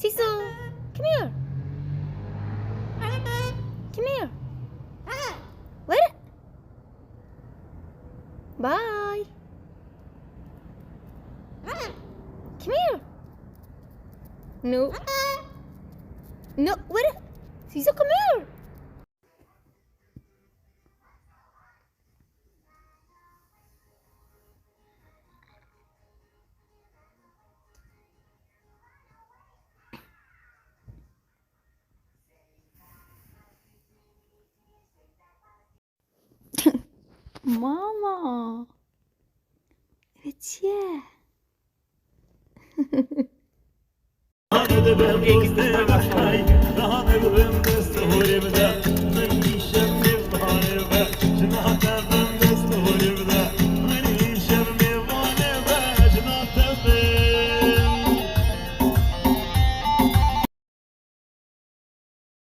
Sisu, come here. Come here. Where? Bye. Come here. No. No, where? Sisu, come here. Mama. Evet ye. Rahat